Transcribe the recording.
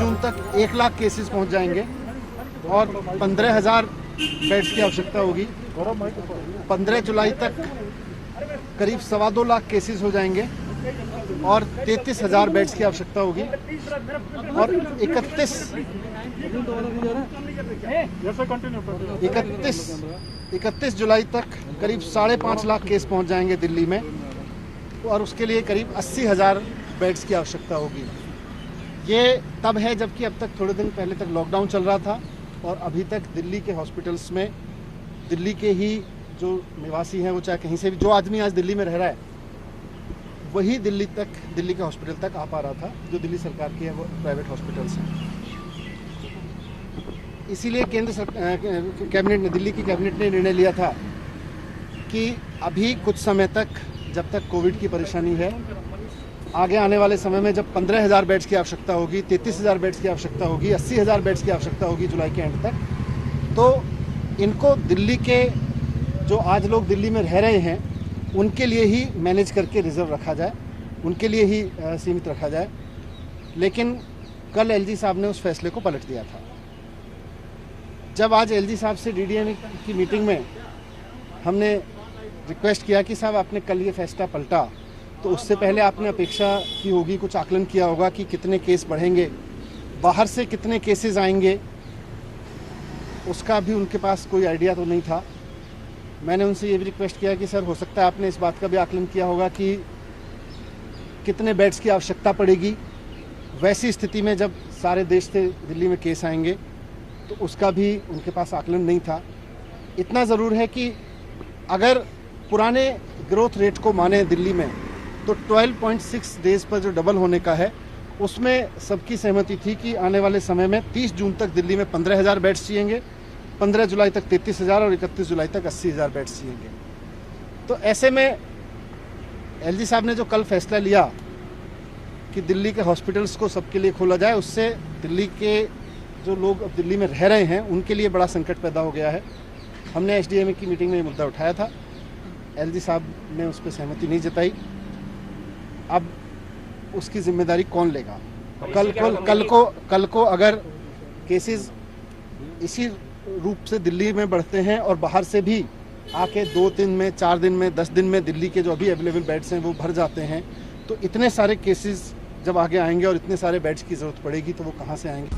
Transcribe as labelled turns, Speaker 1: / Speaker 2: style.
Speaker 1: जून तक 1 लाख केसेस पहुंच जाएंगे और 15,000 बेड्स की आवश्यकता होगी। 15 जुलाई तक करीब 2.25 लाख केसेस हो जाएंगे और 33,000 बेड्स की आवश्यकता होगी और 31 जुलाई तक करीब 5.5 लाख केस पहुंच जाएंगे दिल्ली में और उसके लिए करीब 80,000 बेड्स की आवश्यकता होगी। ये तब है जबकि अब तक थोड़े दिन पहले तक लॉकडाउन चल रहा था और अभी तक दिल्ली के हॉस्पिटल्स में दिल्ली के ही जो निवासी हैं, वो चाहे कहीं से भी, जो आदमी आज दिल्ली में रह रहा है वही दिल्ली के हॉस्पिटल तक आ पा रहा था। जो दिल्ली सरकार की है वो प्राइवेट हॉस्पिटल्स हैं। इसीलिए दिल्ली की कैबिनेट ने निर्णय लिया था कि अभी कुछ समय तक, जब तक कोविड की परेशानी है, आगे आने वाले समय में जब 15,000 बेड्स की आवश्यकता होगी, 33,000 बेड्स की आवश्यकता होगी, 80,000 बेड्स की आवश्यकता होगी जुलाई के एंड तक, तो इनको दिल्ली के जो आज लोग दिल्ली में रह रहे हैं उनके लिए ही मैनेज करके रिजर्व रखा जाए, उनके लिए ही सीमित रखा जाए। लेकिन कल एलजी साहब ने उस फैसले को पलट दिया था। जब आज एलजी साहब से डीडीएम की मीटिंग में हमने रिक्वेस्ट किया कि साहब आपने कल ये फैसला पलटा, तो उससे पहले आपने अपेक्षा की होगी, कुछ आकलन किया होगा कि कितने केस बढ़ेंगे, बाहर से कितने केसेस आएंगे, उसका भी उनके पास कोई आइडिया तो नहीं था। मैंने उनसे ये भी रिक्वेस्ट किया कि सर, हो सकता है आपने इस बात का भी आकलन किया होगा कि कितने बेड्स की आवश्यकता पड़ेगी वैसी स्थिति में जब सारे देश से दिल्ली में केस आएंगे, तो उसका भी उनके पास आकलन नहीं था। इतना ज़रूर है कि अगर पुराने ग्रोथ रेट को माने दिल्ली में, तो 12.6 डेज़ पर जो डबल होने का है, उसमें सबकी सहमति थी कि आने वाले समय में 30 जून तक दिल्ली में 15,000 बेड्स चाहिएंगे, 15 जुलाई तक 33,000 और 31 जुलाई तक 80,000 बेड्स चाहिएंगे। तो ऐसे में एलजी साहब ने जो कल फैसला लिया कि दिल्ली के हॉस्पिटल्स को सबके लिए खोला जाए, उससे दिल्ली के जो लोग अब दिल्ली में रह रहे हैं उनके लिए बड़ा संकट पैदा हो गया है। हमने एसडीएम की मीटिंग में ये मुद्दा उठाया था, एलजी साहब ने उस पर सहमति नहीं जताई। अब उसकी जिम्मेदारी कौन लेगा? कल को अगर केसेस इसी रूप से दिल्ली में बढ़ते हैं और बाहर से भी आके 2 दिन में, 4 दिन में, 10 दिन में दिल्ली के जो अभी अवेलेबल बेड्स हैं वो भर जाते हैं, तो इतने सारे केसेस जब आगे आएंगे और इतने सारे बेड्स की ज़रूरत पड़ेगी तो वो कहाँ से आएंगे?